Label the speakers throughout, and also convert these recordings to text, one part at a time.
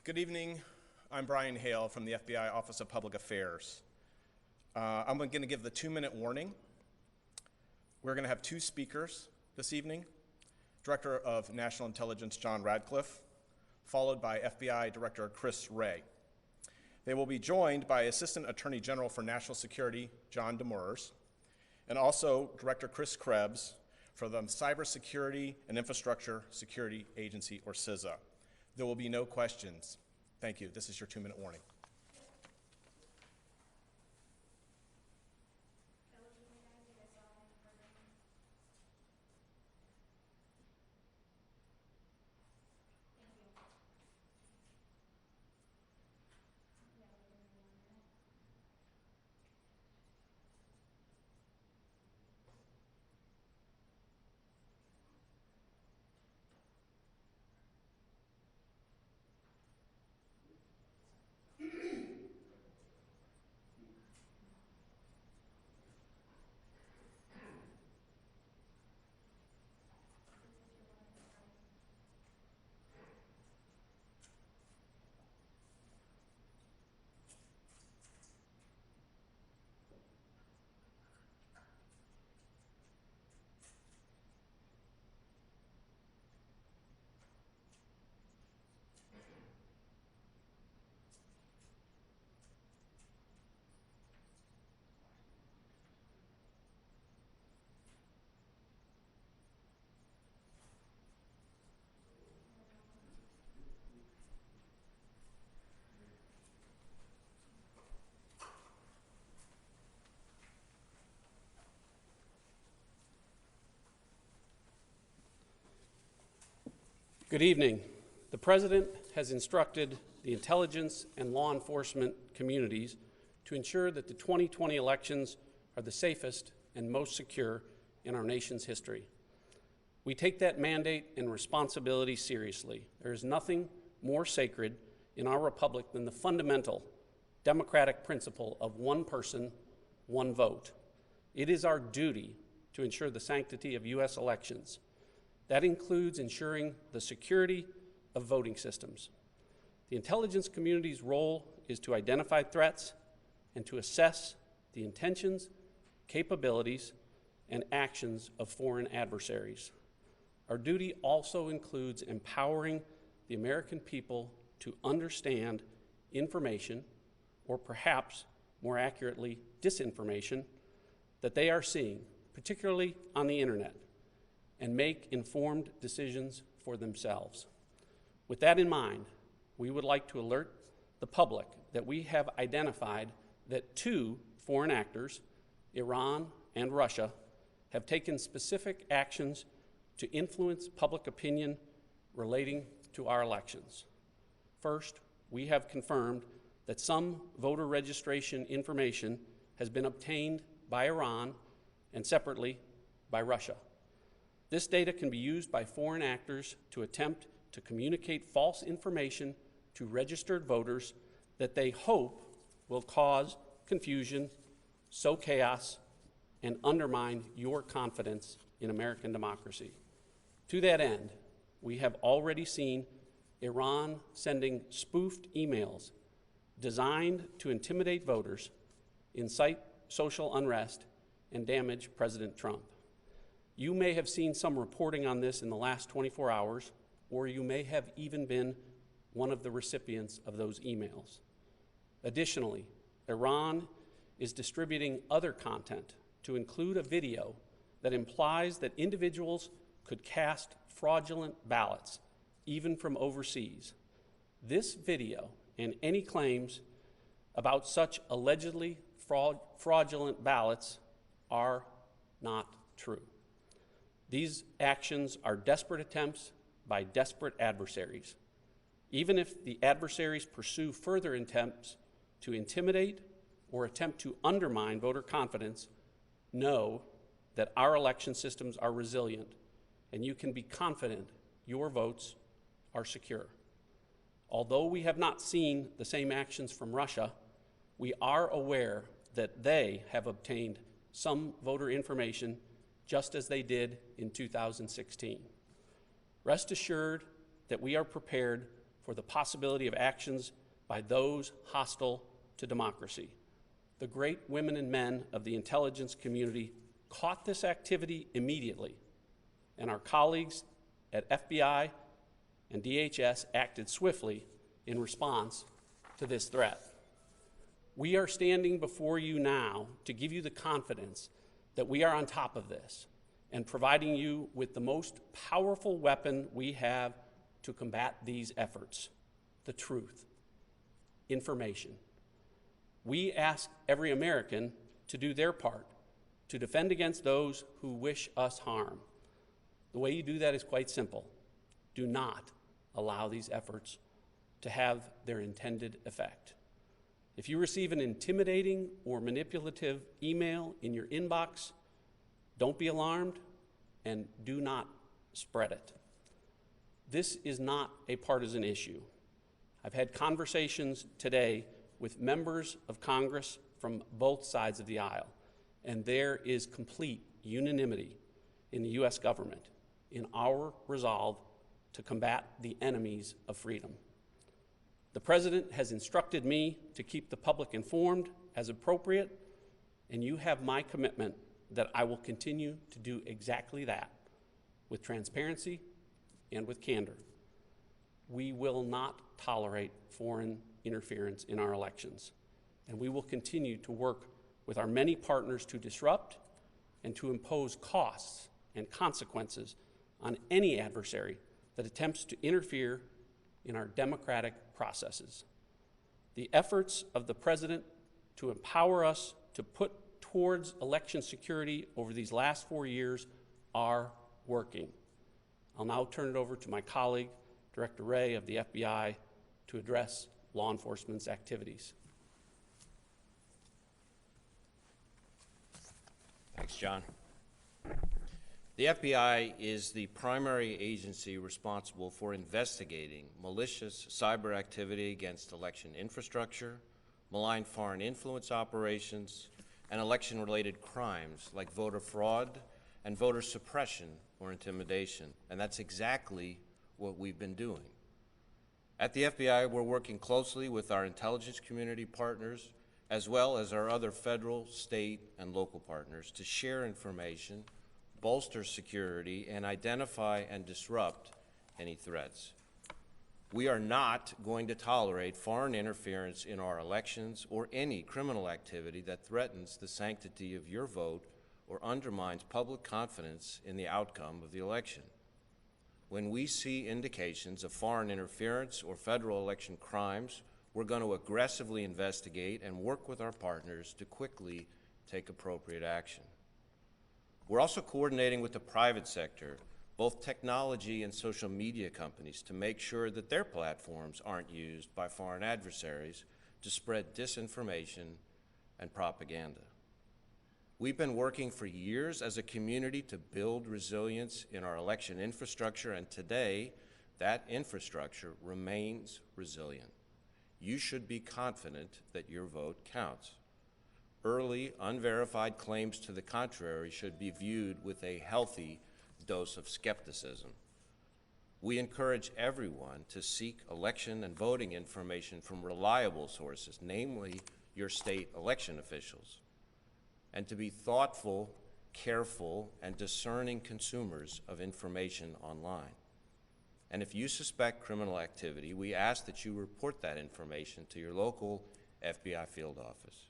Speaker 1: Good evening. I'm Brian Hale from the FBI Office of Public Affairs. I'm going to give the 2-minute warning. We're going to have two speakers this evening, Director of National Intelligence John Radcliffe, followed by FBI Director Chris Wray. They will be joined by Assistant Attorney General for National Security John Demers, and also Director Chris Krebs for the Cybersecurity and Infrastructure Security Agency, or CISA. There will be no questions. Thank you. This is your 2-minute warning.
Speaker 2: Good evening. The President has instructed the intelligence and law enforcement communities to ensure that the 2020 elections are the safest and most secure in our nation's history. We take that mandate and responsibility seriously. There is nothing more sacred in our republic than the fundamental democratic principle of one person, one vote. It is our duty to ensure the sanctity of U.S. elections. That includes ensuring the security of voting systems. The intelligence community's role is to identify threats and to assess the intentions, capabilities, and actions of foreign adversaries. Our duty also includes empowering the American people to understand information, or perhaps more accurately, disinformation, that they are seeing, particularly on the internet, and make informed decisions for themselves. With that in mind, we would like to alert the public that we have identified that two foreign actors, Iran and Russia, have taken specific actions to influence public opinion relating to our elections. First, we have confirmed that some voter registration information has been obtained by Iran and separately by Russia. This data can be used by foreign actors to attempt to communicate false information to registered voters that they hope will cause confusion, sow chaos, and undermine your confidence in American democracy. To that end, we have already seen Iran sending spoofed emails designed to intimidate voters, incite social unrest, and damage President Trump. You may have seen some reporting on this in the last 24 hours, or you may have even been one of the recipients of those emails. Additionally, Iran is distributing other content to include a video that implies that individuals could cast fraudulent ballots, even from overseas. This video and any claims about such allegedly fraudulent ballots are not true. These actions are desperate attempts by desperate adversaries. Even if the adversaries pursue further attempts to intimidate or attempt to undermine voter confidence, know that our election systems are resilient, and you can be confident your votes are secure. Although we have not seen the same actions from Russia, we are aware that they have obtained some voter information just as they did in 2016. Rest assured that we are prepared for the possibility of actions by those hostile to democracy. The great women and men of the intelligence community caught this activity immediately, and our colleagues at FBI and DHS acted swiftly in response to this threat. We are standing before you now to give you the confidence that we are on top of this and providing you with the most powerful weapon we have to combat these efforts: the truth, information. We ask every American to do their part to defend against those who wish us harm. The way you do that is quite simple. Do not allow these efforts to have their intended effect. If you receive an intimidating or manipulative email in your inbox, don't be alarmed and do not spread it. This is not a partisan issue. I've had conversations today with members of Congress from both sides of the aisle, and there is complete unanimity in the U.S. government in our resolve to combat the enemies of freedom. The President has instructed me to keep the public informed as appropriate, and you have my commitment that I will continue to do exactly that with transparency and with candor. We will not tolerate foreign interference in our elections, and we will continue to work with our many partners to disrupt and to impose costs and consequences on any adversary that attempts to interfere in our democratic processes. The efforts of the President to empower us to put towards election security over these last 4 years are working. I'll now turn it over to my colleague, Director Wray of the FBI, to address law enforcement's activities.
Speaker 3: Thanks, John. The FBI is the primary agency responsible for investigating malicious cyber activity against election infrastructure, malign foreign influence operations, and election-related crimes like voter fraud and voter suppression or intimidation. And that's exactly what we've been doing. At the FBI, we're working closely with our intelligence community partners as well as our other federal, state, and local partners to share information, bolster security, and identify and disrupt any threats. We are not going to tolerate foreign interference in our elections or any criminal activity that threatens the sanctity of your vote or undermines public confidence in the outcome of the election. When we see indications of foreign interference or federal election crimes, we're going to aggressively investigate and work with our partners to quickly take appropriate action. We're also coordinating with the private sector, both technology and social media companies, to make sure that their platforms aren't used by foreign adversaries to spread disinformation and propaganda. We've been working for years as a community to build resilience in our election infrastructure, and today that infrastructure remains resilient. You should be confident that your vote counts. Early, unverified claims to the contrary should be viewed with a healthy dose of skepticism. We encourage everyone to seek election and voting information from reliable sources, namely your state election officials, and to be thoughtful, careful, and discerning consumers of information online. And if you suspect criminal activity, we ask that you report that information to your local FBI field office.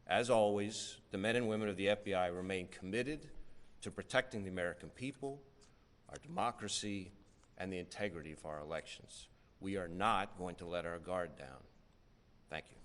Speaker 3: As always, the men and women of the FBI remain committed to protecting the American people, our democracy, and the integrity of our elections. We are not going to let our guard down. Thank you.